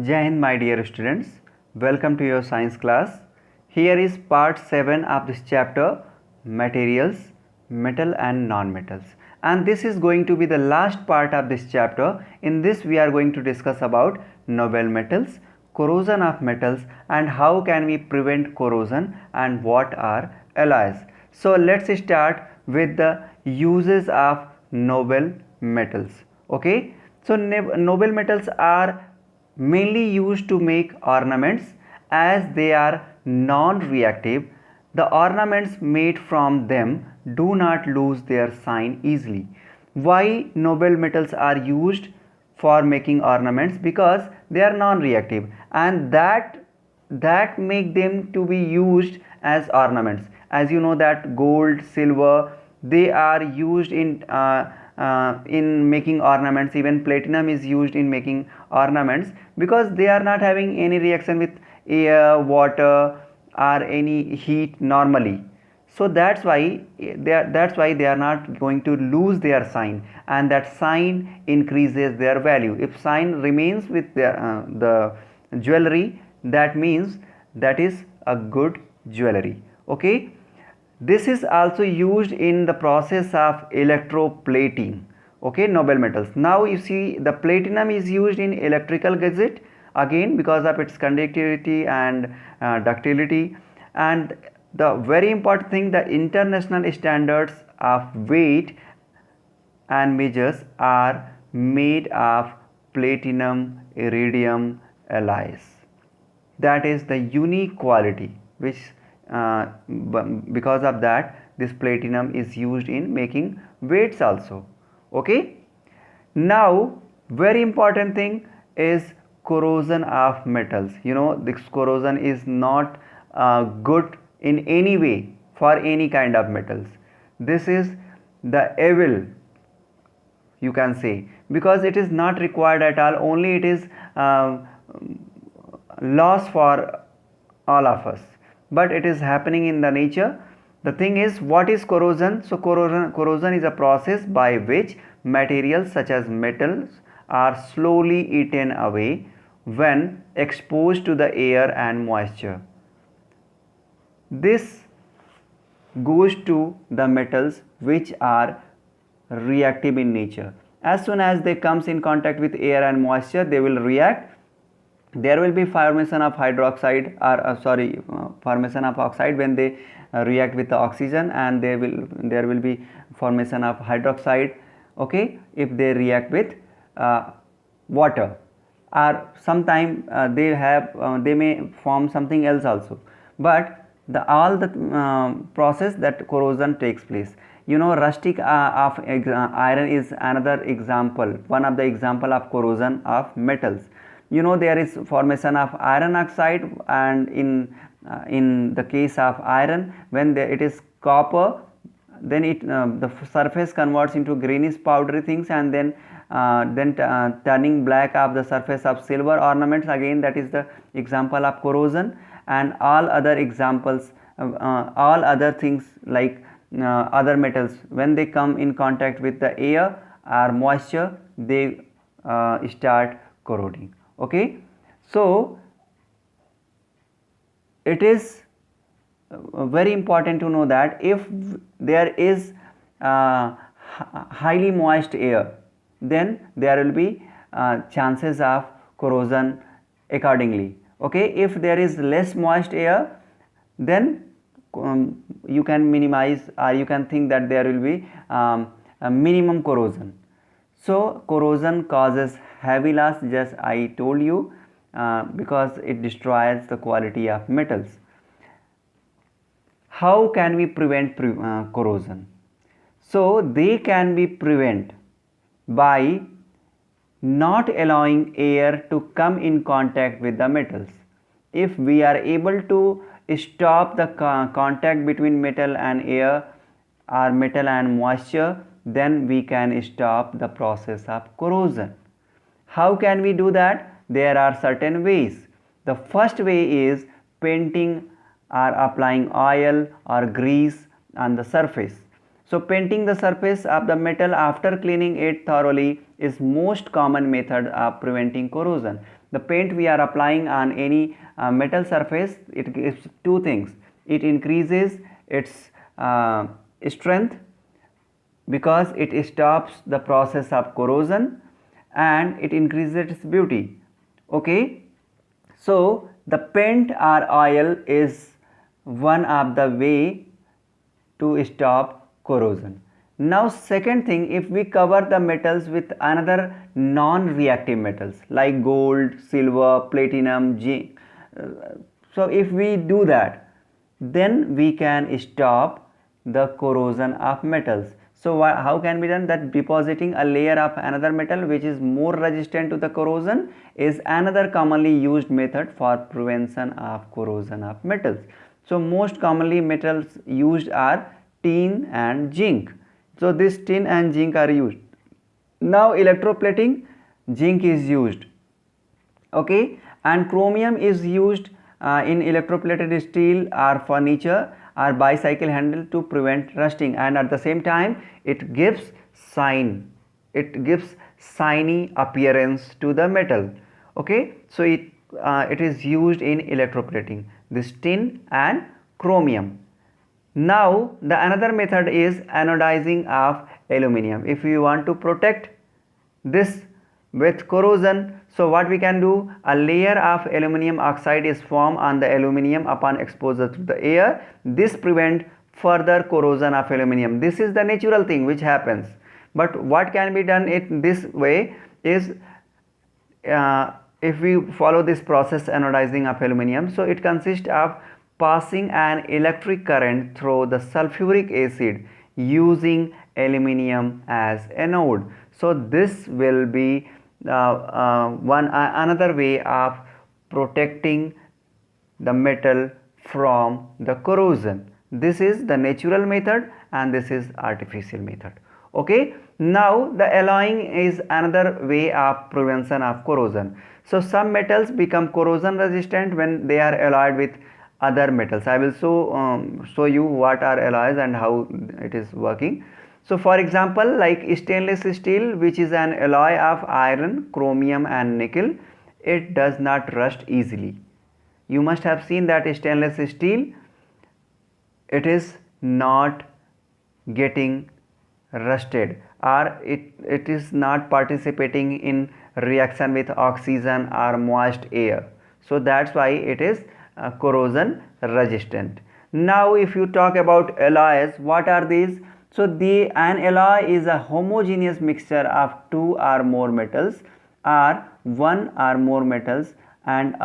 Jai Hind, my dear students. Welcome to your science class. Here is part 7 of this chapter, materials, metal and non-metals. And this is going to be the last part of this chapter. In this we are going to discuss about noble metals, corrosion of metals, and how can we prevent corrosion and what are alloys. So let's start with the uses of noble metals. Okay, so noble metals are mainly used to make ornaments as they are non-reactive. The ornaments made from them do not lose their shine easily. Why noble metals are used for making ornaments? Because they are non-reactive, and that make them to be used as ornaments. As you know that gold, silver, they are used in making ornaments. Even platinum is used in making ornaments because they are not having any reaction with air, water, or any heat normally. So that's why they are not going to lose their sign, and that sign increases their value. If sign remains with the jewelry, that means that is a good jewelry. Okay, this is also used in the process of electroplating. Okay, noble metals. Now you see the platinum is used in electrical gadget, again because of its conductivity and ductility. And the very important thing, the international standards of weight and measures are made of platinum iridium alloys. That is the unique quality which because of that this platinum is used in making weights also. Okay, now very important thing is corrosion of metals. You know, this corrosion is not good in any way for any kind of metals. This is the evil, you can say, because it is not required at all, only it is loss for all of us, but it is happening in the nature. The thing is, what is corrosion? So corrosion is a process by which materials such as metals are slowly eaten away when exposed to the air and moisture. This goes to the metals which are reactive in nature. As soon as they comes in contact with air and moisture, they will react. There will be formation of hydroxide, or formation of oxide when they react with the oxygen, and there will be formation of hydroxide. Okay, if they react with water, or sometime they may form something else also. But all the process that corrosion takes place. You know, rustic of iron is another example, one of the example of corrosion of metals. You know, there is formation of iron oxide, and in the case of iron, when it is copper, then the surface converts into greenish powdery things, and then turning black of the surface of silver ornaments. Again, that is the example of corrosion. And all other examples, all other things like other metals, when they come in contact with the air or moisture, they start corroding. Okay, so it is very important to know that if there is highly moist air, then there will be chances of corrosion accordingly. Okay, if there is less moist air, then you can minimize, or you can think that there will be a minimum corrosion. So corrosion causes heavy loss, just I told you, because it destroys the quality of metals. How can we prevent corrosion? So they can be prevented by not allowing air to come in contact with the metals. If we are able to stop the contact between metal and air, or metal and moisture, then we can stop the process of corrosion. How can we do that? There are certain ways. The first way is painting or applying oil or grease on the surface. So painting the surface of the metal after cleaning it thoroughly is most common method of preventing corrosion. The paint we are applying on any metal surface, it gives two things. It increases its strength because it stops the process of corrosion, and it increases its beauty. Okay, so the paint or oil is one of the way to stop corrosion. Now second thing, if we cover the metals with another non-reactive metals like gold, silver, platinum, zinc, so if we do that, then we can stop the corrosion of metals. So how can be done? That depositing a layer of another metal which is more resistant to the corrosion is another commonly used method for prevention of corrosion of metals. So most commonly metals used are tin and zinc. So this tin and zinc are used. Now electroplating, zinc is used. Okay, and chromium is used in electroplated steel or furniture or bicycle handle to prevent rusting, and at the same time it gives shiny appearance to the metal. Okay, so it is used in electroplating, this tin and chromium. Now the another method is anodizing of aluminum. If you want to protect this with corrosion, so what we can do, a layer of aluminum oxide is formed on the aluminum upon exposure to the air. This prevent further corrosion of aluminum. This is the natural thing which happens, but what can be done in this way is if we follow this process anodizing of aluminum, so it consists of passing an electric current through the sulfuric acid using aluminum as anode. So this will be another way of protecting the metal from the corrosion. This is the natural method and this is artificial method. Okay, now the alloying is another way of prevention of corrosion. So some metals become corrosion resistant when they are alloyed with other metals. I will show you what are alloys and how it is working. So for example, like stainless steel, which is an alloy of iron, chromium and nickel, it does not rust easily. You must have seen that stainless steel, it is not getting rusted, or it is not participating in reaction with oxygen or moist air. So that's why it is corrosion resistant. Now if you talk about alloys, what are these? So an alloy is a homogeneous mixture of two or more metals or one or more metals and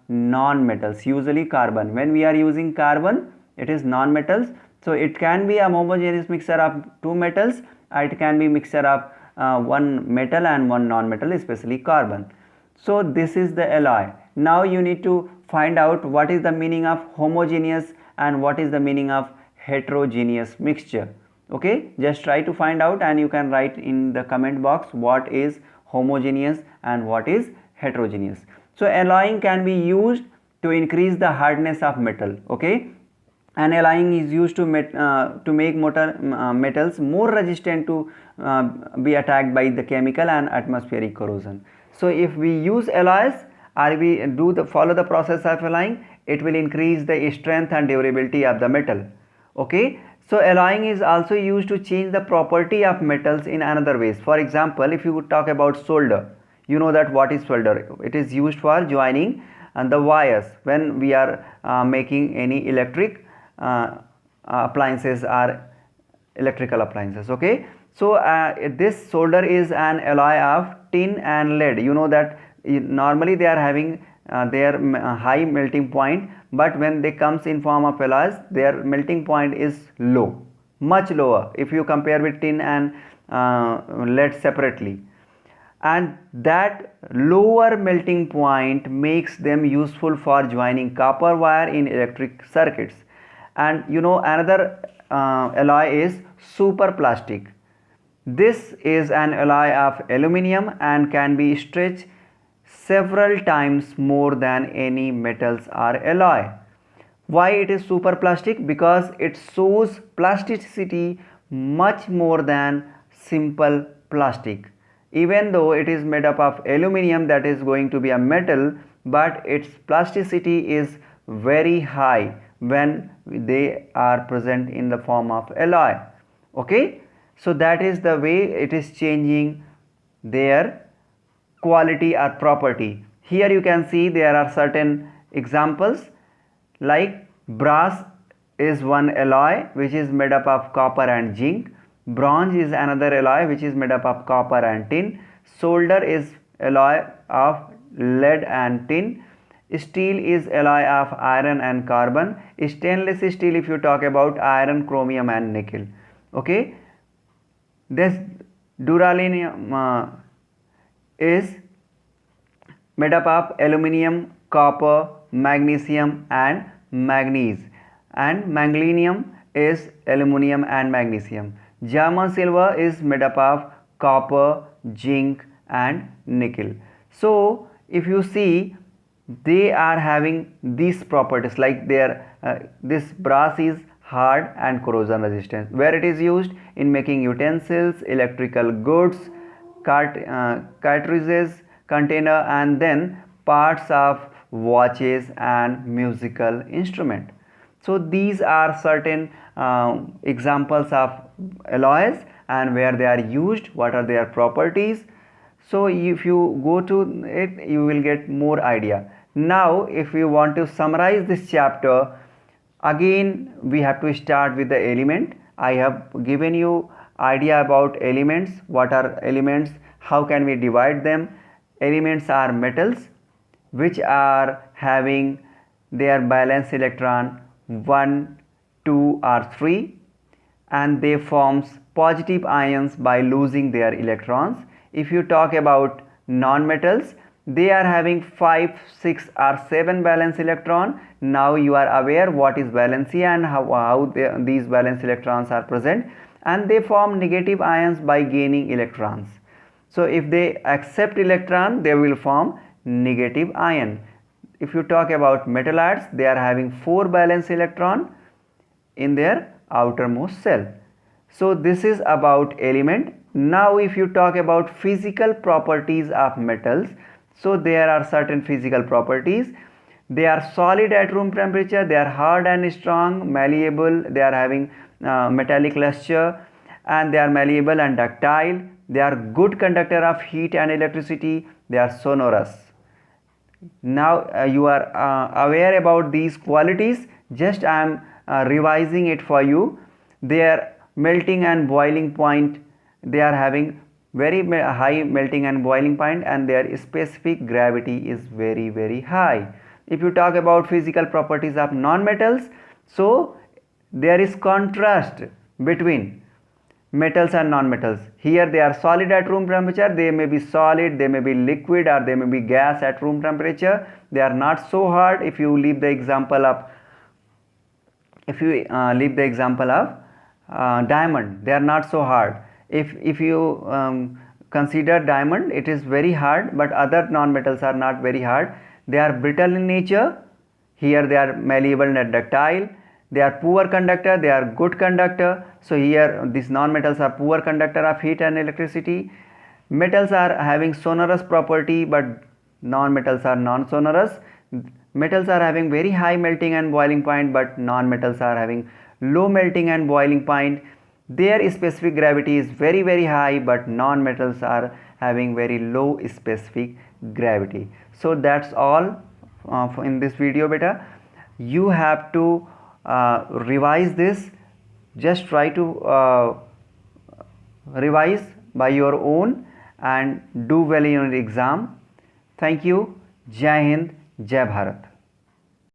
non-metals, usually carbon. When we are using carbon, it is non-metals. So it can be a homogeneous mixture of two metals, or it can be mixture of one metal and one non-metal, especially carbon. So this is the alloy. Now you need to find out what is the meaning of homogeneous and what is the meaning of heterogeneous mixture. Okay, just try to find out and you can write in the comment box what is homogeneous and what is heterogeneous. So alloying can be used to increase the hardness of metal. Okay, and alloying is used to make metals more resistant to be attacked by the chemical and atmospheric corrosion. So if we use alloys or we follow the process of alloying, it will increase the strength and durability of the metal. Okay, so alloying is also used to change the property of metals in another ways. For example, if you talk about solder, you know that what is solder. It is used for joining the wires when we are making any electric appliances or electrical appliances. Okay, so this solder is an alloy of tin and lead. You know that normally they are having their high melting point, but when they comes in form of alloys, their melting point is low, much lower if you compare with tin and lead separately, and that lower melting point makes them useful for joining copper wire in electric circuits. And you know another alloy is superplastic. This is an alloy of aluminum and can be stretched several times more than any metals or alloy. Why it is superplastic? Because it shows plasticity much more than simple plastic. even though it is made up of aluminum, that is going to be a metal, but its plasticity is very high when they are present in the form of alloy. Okay, so that is the way it is changing their quality or property. Here you can see there are certain examples, like brass is one alloy which is made up of copper and zinc. Bronze is another alloy which is made up of copper and tin. Solder is alloy of lead and tin. Steel is alloy of iron and carbon. Stainless steel, if you talk about iron, chromium and nickel. Okay, this duralumin is made up of aluminum, copper, magnesium and manganese, and manganesium is aluminum and magnesium. German silver is made up of copper, zinc and nickel. So if you see, they are having these properties, like this brass is hard and corrosion resistant, where it is used in making utensils, electrical goods, cartridges, container and then parts of watches and musical instrument. So these are certain examples of alloys and where they are used, what are their properties. So if you go to it, you will get more idea. Now if you want to summarize this chapter, again we have to start with the element. I have given you idea about elements, what are elements, how can we divide them. Elements are metals which are having their valence electron 1, 2 or 3, and they forms positive ions by losing their electrons. If you talk about non-metals, they are having 5, 6 or 7 valence electron. Now you are aware what is valency and how these valence electrons are present, and they form negative ions by gaining electrons. So if they accept electron, they will form negative ion. If you talk about metalloids, they are having 4 valence electron in their outermost shell. So this is about element. Now if you talk about physical properties of metals, so there are certain physical properties. They are solid at room temperature, they are hard and strong, malleable, they are having metallic luster, and they are malleable and ductile. They are good conductor of heat and electricity, they are sonorous. Now you are aware about these qualities, just I am revising it for you. Their melting and boiling point, they are having very high melting and boiling point, and their specific gravity is very high. If you talk about physical properties of non-metals, so there is contrast between metals and non-metals. Here they are solid at room temperature, they may be solid, they may be liquid or they may be gas at room temperature. They are not so hard. If you leave the example of diamond, they are not so hard. If you consider diamond, it is very hard, but other non-metals are not very hard. They are brittle in nature. Here they are malleable and ductile. They are poor conductor, they are good conductor. So here these non-metals are poor conductor of heat and electricity. Metals are having sonorous property, but non-metals are non-sonorous. Metals are having very high melting and boiling point, but non-metals are having low melting and boiling point. Their specific gravity is very high, but non-metals are having very low specific gravity. So that's all in this video, beta. You have to revise this. Just try to revise by your own and do well in your exam. Thank you. Jai Hind, Jai Bharat.